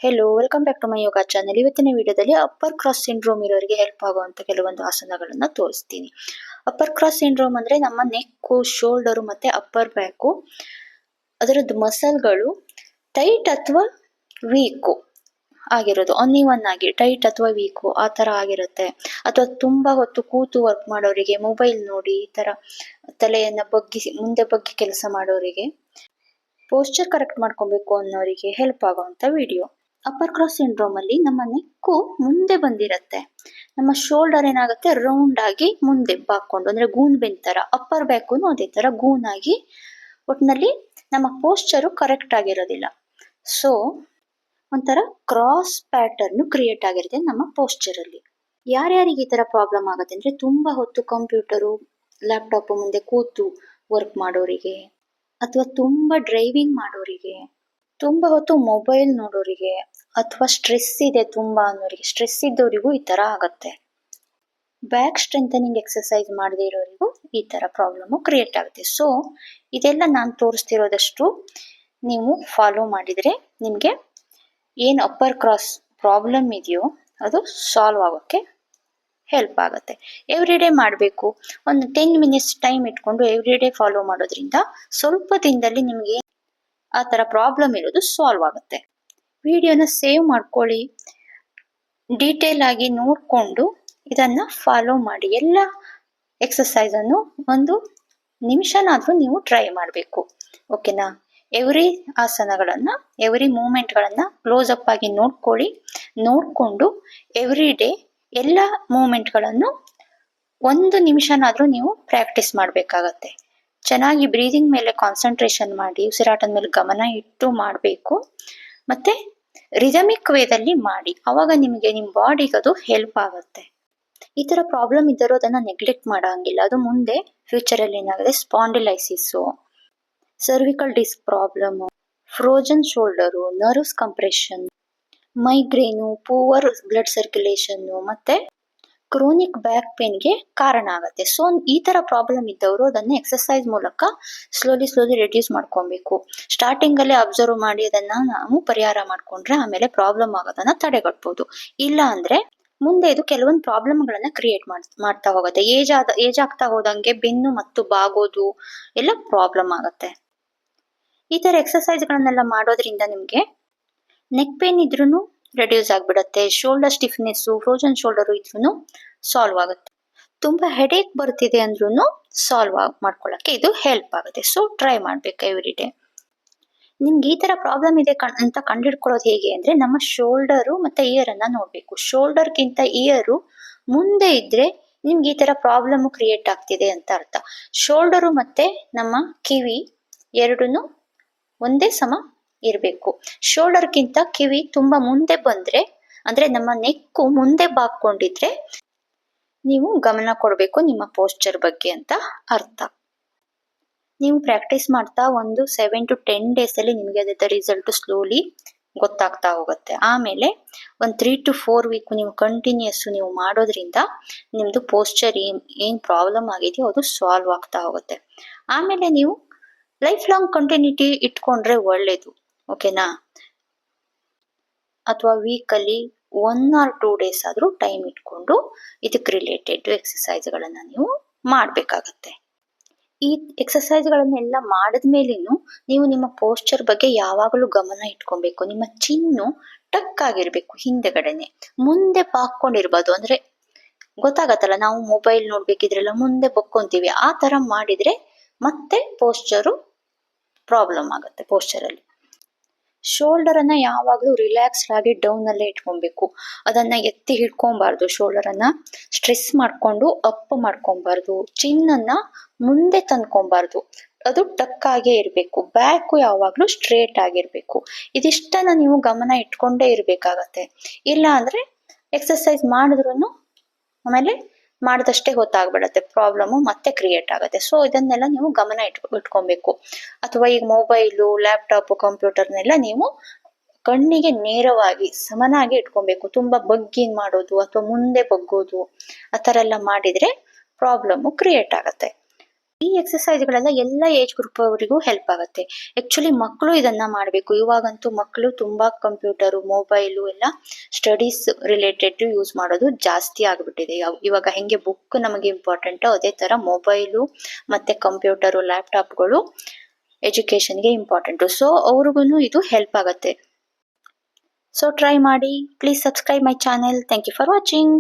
Hello welcome back to my yoga channel. ಇವತ್ತಿನ ವಿಡಿಯೋದಲ್ಲಿ upper cross syndrome ಇರೋರಿಗೆ help ಆಗುವಂತ ಕೆಲವೊಂದು ಆಸನಗಳನ್ನ ತೋರಿಸ್ತೀನಿ. ಅಪ್ಪರ್ ಕ್ರಾಸ್ ಸಿಂಡ್ರೋಮ್ ಅಂದ್ರೆ ನಮ್ಮ ನೆಕ್ಕು, ಶೋಲ್ಡರ್ ಮತ್ತೆ ಅಪ್ಪರ್ ಬ್ಯಾಕು ಅದರದ್ದು ಮಸಲ್ಗಳು ಟೈಟ್ ಅಥವಾ ವೀಕು ಆಗಿರೋದು, ಅನ್ಇವನ್ ಆಗಿ ಟೈಟ್ ಅಥವಾ ವೀಕು ಆ ತರ ಆಗಿರುತ್ತೆ. ಅಥವಾ ತುಂಬಾ ಹೊತ್ತು ಕೂತು ವರ್ಕ್ ಮಾಡೋರಿಗೆ, ಮೊಬೈಲ್ ನೋಡಿ ಈ ತರ ತಲೆಯನ್ನ ಮುಂದೆ ಬಗ್ಗಿ ಕೆಲಸ ಮಾಡೋರಿಗೆ, ಪೋಸ್ಚರ್ ಕರೆಕ್ಟ್ ಮಾಡ್ಕೊಬೇಕು ಅನ್ನೋರಿಗೆ ಹೆಲ್ಪ್ ಆಗುವಂತ ವಿಡಿಯೋ. ಅಪ್ಪರ್ ಕ್ರಾಸ್ ಸಿಂಡ್ರೋಮ್ ಅಲ್ಲಿ ನಮ್ಮ ನೆಕ್ಕು ಮುಂದೆ ಬಂದಿರತ್ತೆ, ನಮ್ಮ ಶೋಲ್ಡರ್ ಏನಾಗುತ್ತೆ ರೌಂಡ್ ಆಗಿ ಮುಂದೆ ಬಾಕೊಂಡು, ಅಂದ್ರೆ ಗೂನ್ ಬೆನ್ ತರ. ಅಪ್ಪರ್ ಬ್ಯಾಕುನು ಅದೇ ತರ ಗೂನ್ ಆಗಿ, ಒಟ್ನಲ್ಲಿ ನಮ್ಮ ಪೋಸ್ಚರು ಕರೆಕ್ಟ್ ಆಗಿರೋದಿಲ್ಲ. ಸೊ ಒಂಥರ ಕ್ರಾಸ್ ಪ್ಯಾಟರ್ನ್ ಕ್ರಿಯೇಟ್ ಆಗಿರುತ್ತೆ ನಮ್ಮ ಪೋಸ್ಚರ್ ಅಲ್ಲಿ. ಯಾರ್ಯಾರಿಗೆ ಈ ತರ ಪ್ರಾಬ್ಲಮ್ ಆಗುತ್ತೆ ಅಂದ್ರೆ, ತುಂಬಾ ಹೊತ್ತು ಕಂಪ್ಯೂಟರು, ಲ್ಯಾಪ್ಟಾಪ್ ಮುಂದೆ ಕೂತು ವರ್ಕ್ ಮಾಡೋರಿಗೆ, ಅಥವಾ ತುಂಬಾ ಡ್ರೈವಿಂಗ್ ಮಾಡೋರಿಗೆ, ತುಂಬಾ ಹೊತ್ತು ಮೊಬೈಲ್ ನೋಡೋರಿಗೆ, ಅಥವಾ ಸ್ಟ್ರೆಸ್ ಇದೆ ತುಂಬಾ ಅನ್ನೋರಿಗೆ, ಸ್ಟ್ರೆಸ್ ಇದ್ದವರಿಗೂ ಈ ತರ ಆಗತ್ತೆ. ಬ್ಯಾಕ್ ಸ್ಟ್ರೆಂಥನಿಂಗ್ ಎಕ್ಸರ್ಸೈಸ್ ಮಾಡದೇ ಇರೋರಿಗೂ ಈ ತರ ಪ್ರಾಬ್ಲಮ್ ಕ್ರಿಯೇಟ್ ಆಗುತ್ತೆ. ಸೊ ಇದೆಲ್ಲ ನಾನು ತೋರಿಸ್ತಿರೋದಷ್ಟು ನೀವು ಫಾಲೋ ಮಾಡಿದ್ರೆ ನಿಮ್ಗೆ ಏನ್ ಅಪ್ಪರ್ ಕ್ರಾಸ್ ಪ್ರಾಬ್ಲಮ್ ಇದೆಯೋ ಅದು ಸಾಲ್ವ್ ಆಗೋಕ್ಕೆ ಹೆಲ್ಪ್ ಆಗುತ್ತೆ. ಎವ್ರಿ ಡೇ ಮಾಡಬೇಕು. ಒಂದು 10 ಮಿನಿಟ್ಸ್ ಟೈಮ್ ಇಟ್ಕೊಂಡು ಎವ್ರಿ ಡೇ ಫಾಲೋ ಮಾಡೋದ್ರಿಂದ ಸ್ವಲ್ಪ ದಿನದಲ್ಲಿ ನಿಮ್ಗೆ ಆ ತರ ಪ್ರಾಬ್ಲಮ್ ಇರೋದು ಸಾಲ್ವ್ ಆಗುತ್ತೆ. ವಿಡಿಯೋನ ಸೇವ್ ಮಾಡ್ಕೊಳ್ಳಿ, ಡೀಟೇಲ್ ಆಗಿ ನೋಡ್ಕೊಂಡು ಇದನ್ನ ಫಾಲೋ ಮಾಡಿ. ಎಲ್ಲ ಎಕ್ಸರ್ಸೈಸ್ ಅನ್ನು 1 ನಿಮಿಷನಾದ್ರೂ ನೀವು ಟ್ರೈ ಮಾಡಬೇಕು, ಓಕೆನಾ? ಎವ್ರಿ ಆಸನಗಳನ್ನ, ಎವ್ರಿ ಮೂವ್ಮೆಂಟ್ ಗಳನ್ನ ಕ್ಲೋಸ್ ಅಪ್ ಆಗಿ ನೋಡ್ಕೊಂಡು ಎವ್ರಿ ಡೇ ಎಲ್ಲ ಮೂವ್ಮೆಂಟ್ ಗಳನ್ನು 1 ನಿಮಿಷನಾದ್ರೂ ನೀವು ಪ್ರಾಕ್ಟೀಸ್ ಮಾಡ್ಬೇಕಾಗತ್ತೆ. ಚೆನ್ನಾಗಿ ಬ್ರೀದಿಂಗ್ ಮೇಲೆ ಕಾನ್ಸಂಟ್ರೇಷನ್ ಮಾಡಿ, ಉಸಿರಾಟದ ಮೇಲೆ ಗಮನ ಇಟ್ಟು ಮಾಡಬೇಕು. ಮತ್ತೆ ರಿದಮಿಕ್ ವೇದಲ್ಲಿ ಮಾಡಿ, ಅವಾಗ ನಿಮಗೆ ನಿಮ್ಮ ಬಾಡಿಗೆ ಅದು ಹೆಲ್ಪ್ ಆಗುತ್ತೆ. ಈ ತರ ಪ್ರಾಬ್ಲಮ್ ಇದ್ದರೂ ಅದನ್ನ ನೆಗ್ಲೆಕ್ಟ್ ಮಾಡಂಗಿಲ್ಲ. ಅದು ಮುಂದೆ ಫ್ಯೂಚರ್ ಅಲ್ಲಿ ಏನಾಗುತ್ತೆ, spondylosis, cervical disc problem, frozen shoulder, nerves compression, migraine, poor blood circulation ಮತ್ತೆ ಕ್ರೋನಿಕ್ ಬ್ಯಾಕ್ ಪೇನ್ಗೆ ಕಾರಣ ಆಗುತ್ತೆ. ಸೊ ಈ ತರ ಪ್ರಾಬ್ಲಮ್ ಇದ್ದವರು ಅದನ್ನ ಎಕ್ಸರ್ಸೈಸ್ ಮೂಲಕ ಸ್ಲೋಲಿ ರೆಡ್ಯೂಸ್ ಮಾಡ್ಕೊಬೇಕು. ಸ್ಟಾರ್ಟಿಂಗ್ ಅಲ್ಲೇ ಅಬ್ಸರ್ವ್ ಮಾಡಿ ಅದನ್ನ ನಾವು ಪರಿಹಾರ ಮಾಡ್ಕೊಂಡ್ರೆ ಆಮೇಲೆ ಪ್ರಾಬ್ಲಮ್ ಆಗೋದನ್ನ ತಡೆಗಟ್ಬೋದು. ಇಲ್ಲ ಅಂದ್ರೆ ಮುಂದೆ ಇದು ಕೆಲವೊಂದು ಪ್ರಾಬ್ಲಮ್ಗಳನ್ನ ಕ್ರಿಯೇಟ್ ಮಾಡ್ತಾ ಹೋಗುತ್ತೆ. ಏಜ್ ಆಗ್ತಾ ಹೋದಂಗೆ ಬೆನ್ನು ಮತ್ತು ಬಾಗೋದು ಎಲ್ಲ ಪ್ರಾಬ್ಲಮ್ ಆಗುತ್ತೆ. ಈ ತರ ಎಕ್ಸರ್ಸೈಸ್ ಗಳನ್ನೆಲ್ಲ ಮಾಡೋದ್ರಿಂದ ನಿಮ್ಗೆ ನೆಕ್ ಪೇನ್ ಇದ್ರೂ ರೆಡ್ಯೂಸ್ ಆಗ್ಬಿಡತ್ತೆ. ಶೋಲ್ಡರ್ ಸ್ಟಿಫ್ನೆಸ್, ಫ್ರೋಜನ್ ಶೋಲ್ಡರ್ ಇದ್ರೂ ಸಾಲ್ವ್ ಆಗುತ್ತೆ. ತುಂಬಾ ಹೆಡೇಕ್ ಬರ್ತಿದೆ ಅಂದ್ರೂ ಸಾಲ್ವ್ ಮಾಡ್ಕೊಳಕ್ಕೆ ಇದು ಹೆಲ್ಪ್ ಆಗುತ್ತೆ. ಸೊ ಟ್ರೈ ಮಾಡ್ಬೇಕು ಎವ್ರಿ ಡೇ. ನಿಮ್ಗೆ ಈ ತರ ಪ್ರಾಬ್ಲಮ್ ಇದೆ ಅಂತ ಕಂಡಿಡ್ಕೊಳ್ಳೋದು ಹೇಗೆ ಅಂದ್ರೆ, ನಮ್ಮ ಶೋಲ್ಡರು ಮತ್ತೆ ಇಯರ್ ಅನ್ನ ನೋಡ್ಬೇಕು. ಶೋಲ್ಡರ್ ಗಿಂತ ಇಯರ್ ಮುಂದೆ ಇದ್ರೆ ನಿಮ್ಗೆ ಈ ತರ ಪ್ರಾಬ್ಲಮ್ ಕ್ರಿಯೇಟ್ ಆಗ್ತಿದೆ ಅಂತ ಅರ್ಥ. ಶೋಲ್ಡರು ಮತ್ತೆ ನಮ್ಮ ಕಿವಿ ಎರಡೂನು ಒಂದೇ ಸಮ ಇರಬೇಕು. ಶೋಲ್ಡರ್ ಗಿಂತ ಕಿವಿ ತುಂಬಾ ಮುಂದೆ ಬಂದ್ರೆ, ಅಂದ್ರೆ ನಮ್ಮ ನೆಕ್ಕು ಮುಂದೆ ಬಾಕೊಂಡಿದ್ರೆ ನೀವು ಗಮನ ಕೊಡಬೇಕು ನಿಮ್ಮ ಪೋಸ್ಚರ್ ಬಗ್ಗೆ ಅಂತ ಅರ್ಥ. ನೀವು ಪ್ರಾಕ್ಟೀಸ್ ಮಾಡ್ತಾ 7 to 10 ಡೇಸ್ ಅಲ್ಲಿ ನಿಮಗೆ ಅದೇ ರಿಸಲ್ಟ್ ಸ್ಲೋಲಿ ಗೊತ್ತಾಗ್ತಾ ಹೋಗುತ್ತೆ. ಆಮೇಲೆ 3 to 4 ವೀಕ್ ನೀವು ಕಂಟಿನ್ಯೂಸ್ ನೀವು ಮಾಡೋದ್ರಿಂದ ನಿಮ್ದು ಪೋಸ್ಚರ್ ಏನ್ ಪ್ರಾಬ್ಲಮ್ ಆಗಿದೆಯೋ ಅದು ಸಾಲ್ವ್ ಆಗ್ತಾ ಹೋಗುತ್ತೆ. ಆಮೇಲೆ ನೀವು ಲೈಫ್ ಲಾಂಗ್ ಕಂಟಿನ್ಯೂಟಿ ಇಟ್ಕೊಂಡ್ರೆ ಒಳ್ಳೇದು, ಓಕೆನಾ? ಅಥವಾ ವೀಕಲ್ಲಿ 1 or 2 ಡೇಸ್ ಆದ್ರೂ ಟೈಮ್ ಇಟ್ಕೊಂಡು ಇದಕ್ಕೆ ರಿಲೇಟೆಡ್ ಎಕ್ಸರ್ಸೈಸ್ ಗಳನ್ನ ನೀವು ಮಾಡ್ಬೇಕಾಗತ್ತೆ. ಈ ಎಕ್ಸರ್ಸೈಸ್ ಗಳನ್ನೆಲ್ಲ ಮಾಡಿದ್ಮೇಲೇನು ನೀವು ನಿಮ್ಮ ಪೋಸ್ಚರ್ ಬಗ್ಗೆ ಯಾವಾಗಲೂ ಗಮನ ಇಟ್ಕೊಬೇಕು. ನಿಮ್ಮ ಚಿನ್ನು ಟಕ್ ಆಗಿರ್ಬೇಕು, ಹಿಂದೆಗಡೆನೆ, ಮುಂದೆ ಬಾಕೊಂಡಿರ್ಬಾರ್ದು. ಅಂದ್ರೆ ಗೊತ್ತಾಗತ್ತಲ್ಲ, ನಾವು ಮೊಬೈಲ್ ನೋಡ್ಬೇಕಿದ್ರೆಲ್ಲ ಮುಂದೆ ಬಕ್ಕೊಂತೀವಿ, ಆ ತರ ಮಾಡಿದ್ರೆ ಮತ್ತೆ ಪೋಸ್ಚರು ಪ್ರಾಬ್ಲಮ್ ಆಗುತ್ತೆ. ಪೋಸ್ಚರ್ ಅಲ್ಲಿ ಶೋಲ್ಡರ್ ಅನ್ನ ಯಾವಾಗ್ಲೂ ರಿಲ್ಯಾಕ್ಸ್ಡ್ ಆಗಿ ಡೌನ್ ಅಲ್ಲೇ ಇಟ್ಕೊಬೇಕು. ಅದನ್ನ ಎತ್ತಿ ಹಿಡ್ಕೊಬಾರ್ದು. ಶೋಲ್ಡರ್ ಅನ್ನ ಸ್ಟ್ರೆಸ್ ಮಾಡ್ಕೊಂಡು ಅಪ್ ಮಾಡ್ಕೊಬಾರ್ದು. ಚಿನ್ ಅನ್ನ ಮುಂದೆ ತಂದ್ಕೊಬಾರ್ದು. ಅದು ಟಕ್ ಆಗೇ ಇರ್ಬೇಕು. ಬ್ಯಾಕು ಯಾವಾಗ್ಲೂ ಸ್ಟ್ರೇಟ್ ಆಗಿರ್ಬೇಕು. ಇದಿಷ್ಟನ್ನ ನೀವು ಗಮನ ಇಟ್ಕೊಂಡೇ ಇರ್ಬೇಕಾಗತ್ತೆ. ಇಲ್ಲ ಅಂದ್ರೆ ಎಕ್ಸರ್ಸೈಸ್ ಮಾಡಿದ್ರು ಆಮೇಲೆ ಮಾಡಿದಷ್ಟೇ ಗೊತ್ತಾಗ್ಬಿಡತ್ತೆ, ಪ್ರಾಬ್ಲಮ್ ಮತ್ತೆ ಕ್ರಿಯೇಟ್ ಆಗುತ್ತೆ. ಸೊ ಇದನ್ನೆಲ್ಲ ನೀವು ಗಮನ ಇಟ್ಕೊಬೇಕು. ಅಥವಾ ಈಗ ಮೊಬೈಲು, ಲ್ಯಾಪ್ಟಾಪ್, ಕಂಪ್ಯೂಟರ್ನೆಲ್ಲ ನೀವು ಕಣ್ಣಿಗೆ ನೇರವಾಗಿ ಸಮನಾಗಿ ಇಟ್ಕೊಬೇಕು. ತುಂಬಾ ಬಗ್ಗಿ ಮಾಡೋದು ಅಥವಾ ಮುಂದೆ ಬಗ್ಗೋದು ಆ ತರ ಎಲ್ಲ ಮಾಡಿದ್ರೆ ಪ್ರಾಬ್ಲಮ್ ಕ್ರಿಯೇಟ್ ಆಗತ್ತೆ. ಈ ಎಕ್ಸಸೈಸ್ಗಳೆಲ್ಲ ಎಲ್ಲ ಏಜ್ ಗ್ರೂಪ್ ಅವರಿಗೂ ಹೆಲ್ಪ್ ಆಗುತ್ತೆ. ಆಕ್ಚುಲಿ ಮಕ್ಕಳು ಇದನ್ನ ಮಾಡಬೇಕು. ಇವಾಗಂತೂ ಮಕ್ಕಳು ತುಂಬಾ ಕಂಪ್ಯೂಟರು, ಮೊಬೈಲು ಎಲ್ಲ ಸ್ಟಡೀಸ್ ರಿಲೇಟೆಡ್ ಯೂಸ್ ಮಾಡೋದು ಜಾಸ್ತಿ ಆಗ್ಬಿಟ್ಟಿದೆ. ಇವಾಗ ಹೆಂಗೆ ಬುಕ್ ನಮಗೆ ಇಂಪಾರ್ಟೆಂಟ್ ಅದೇ ತರ ಮೊಬೈಲು ಮತ್ತೆ ಕಂಪ್ಯೂಟರು, ಲ್ಯಾಪ್ಟಾಪ್ಗಳು ಎಜುಕೇಶನ್ಗೆ ಇಂಪಾರ್ಟೆಂಟು. ಸೊ ಅವ್ರಿಗೂ ಇದು ಹೆಲ್ಪ್ ಆಗುತ್ತೆ. ಸೊ ಟ್ರೈ ಮಾಡಿ. Please subscribe my channel. Thank you for watching.